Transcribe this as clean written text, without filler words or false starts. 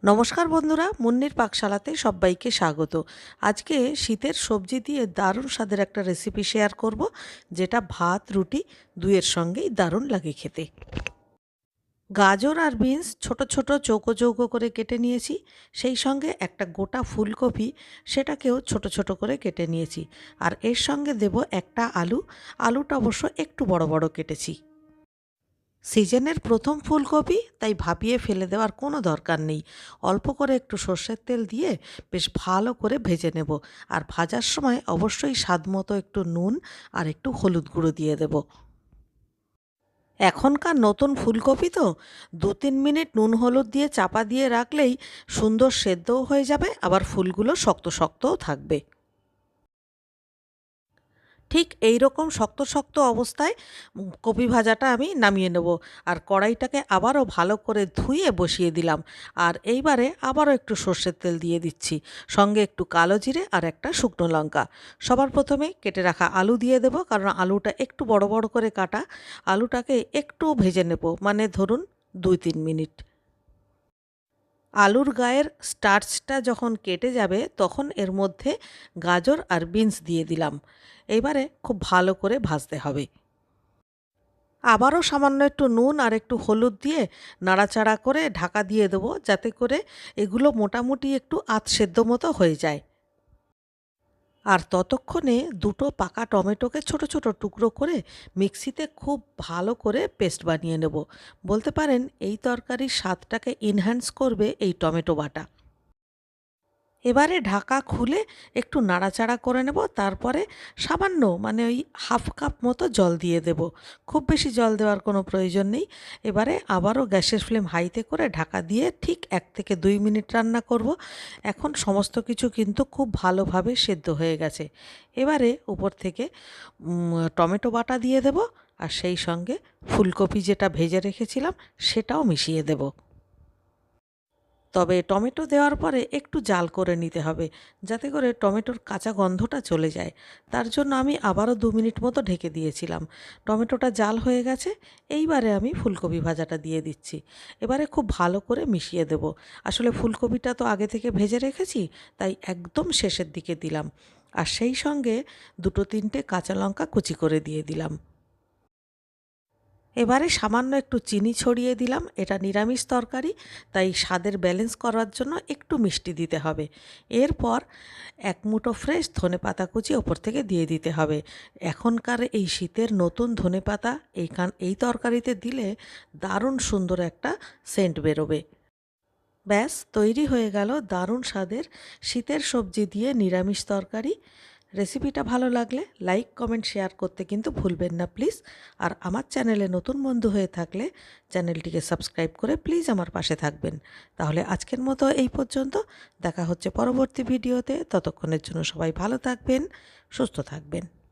নমস্কার বন্ধুরা, মুন্নির পাকশালাতে সবাইকে স্বাগত। আজকে শীতের সবজি দিয়ে দারুণ স্বাদের একটা রেসিপি শেয়ার করব, যেটা ভাত রুটি দুইয়ের সঙ্গেই দারুণ লাগে খেতে। গাজর আর বিনস ছোট ছোট চৌকো চৌকো করে কেটে নিয়েছি, সেই সঙ্গে একটা গোটা ফুলকপি, সেটাকেও ছোট ছোট করে কেটে নিয়েছি। আর এর সঙ্গে দেব একটা আলু, আলুটা অবশ্য একটু বড় বড় কেটেছি। সিজনের প্রথম ফুলকপি, তাই ভাপিয়ে ফেলে দেওয়ার কোনো দরকার নেই। অল্প করে একটু সর্ষের তেল দিয়ে বেশ ভালো করে ভেজে নেব। আর ভাজার সময় অবশ্যই স্বাদমতো একটু নুন আর একটু হলুদ গুঁড়ো দিয়ে দেব। এখনকার নতুন ফুলকপি তো 2-3 মিনিট নুন হলুদ দিয়ে চাপা দিয়ে রাখলেই সুন্দর সেদ্ধও হয়ে যাবে, আবার ফুলগুলো শক্ত শক্তও থাকবে। ঠিক এই রকম শক্ত শক্ত অবস্থায় কপি ভাজাটা আমি নামিয়ে নেব। আর কড়াইটাকে আবারও ভালো করে ধুয়ে বসিয়ে দিলাম। আর এইবারে আবারও একটু সর্ষের তেল দিয়ে দিচ্ছি, সঙ্গে একটু কালো জিরে আর একটা শুকনো লঙ্কা। সবার প্রথমে কেটে রাখা আলু দিয়ে দেব, কারণ আলুটা একটু বড় বড় করে কাটা। আলুটাকে একটু ভেজে নেব, মানে ধরুন 2-3 মিনিট। আলুর গায়ের স্টার্চটা যখন কেটে যাবে, তখন এর মধ্যে গাজর আর বিনস দিয়ে দিলাম। এবারে খুব ভালো করে ভাজতে হবে। আবারও সামান্য একটু নুন আর একটু হলুদ দিয়ে নাড়াচাড়া করে ঢাকা দিয়ে দেবো, যাতে করে এগুলো মোটামুটি একটু আধ সেদ্ধ মতো হয়ে যায়। আর ততক্ষণে দুটো পাকা টমেটোকে ছোট ছোট টুকরো করে মিক্সিতে খুব ভালো করে পেস্ট বানিয়ে নেব। বলতে পারেন এই তরকারির স্বাদটাকে এনহ্যান্স করবে এই টমেটো বাটা। এবারে ঢাকা খুলে একটু নাড়াচাড়া করে নেব, তারপরে সামান্য, মানে ওই হাফ কাপ মতো জল দিয়ে দেব। খুব বেশি জল দেওয়ার কোনো প্রয়োজন নেই। এবারে আবারও গ্যাসের ফ্লেম হাইতে করে ঢাকা দিয়ে ঠিক 1 থেকে 2 মিনিট রান্না করব। এখন সমস্ত কিছু কিন্তু খুব ভালোভাবে সেদ্ধ হয়ে গেছে। এবারে উপর থেকে টমেটো বাটা দিয়ে দেব, আর সেই সঙ্গে ফুলকপি যেটা ভেজে রেখেছিলাম সেটাও মিশিয়ে দেব। তবে টমেটো দেওয়ার পরে একটু জাল করে নিতে হবে, যাতে করে টমেটোর কাঁচা গন্ধটা চলে যায়। তার জন্য আমি আবারও 2 মিনিট মতো ঢেকে দিয়েছিলাম। টমেটোটা জাল হয়ে গেছে। এইবারে আমি ফুলকপি ভাজাটা দিয়ে দিচ্ছি। এবারে খুব ভালো করে মিশিয়ে দেব। আসলে ফুলকপিটা তো আগে থেকে ভেজে রেখেছি, তাই একদম শেষের দিকে দিলাম। আর সেই সঙ্গে 2-3টে কাঁচা লঙ্কা কুচি করে দিয়ে দিলাম। এবারে সামান্য একটু চিনি ছড়িয়ে দিলাম। এটা নিরামিষ তরকারি, তাই স্বাদের ব্যালেন্স করার জন্য একটু মিষ্টি দিতে হবে। এরপর 1 মুঠো ফ্রেশ ধনেপাতা কুচি ওপর থেকে দিয়ে দিতে হবে। এখনকার এই শীতের নতুন ধনেপাতা এই তরকারিতে দিলে দারুণ সুন্দর একটা সেন্ট বেরোবে। ব্যাস তৈরি হয়ে গেল দারুণ স্বাদের শীতের সবজি দিয়ে নিরামিষ তরকারি। রেসিপিটা ভালো লাগলে লাইক কমেন্ট শেয়ার করতে কিন্তু ভুলবেন না প্লিজ। আর আমার চ্যানেলে নতুন বন্ধু হয়ে থাকলে চ্যানেলটিকে সাবস্ক্রাইব করে প্লিজ আমার পাশে থাকবেন। তাহলে আজকের মতো এই পর্যন্ত। দেখা হচ্ছে পরবর্তী ভিডিওতে। ততক্ষণের জন্য সবাই ভালো থাকবেন, সুস্থ থাকবেন।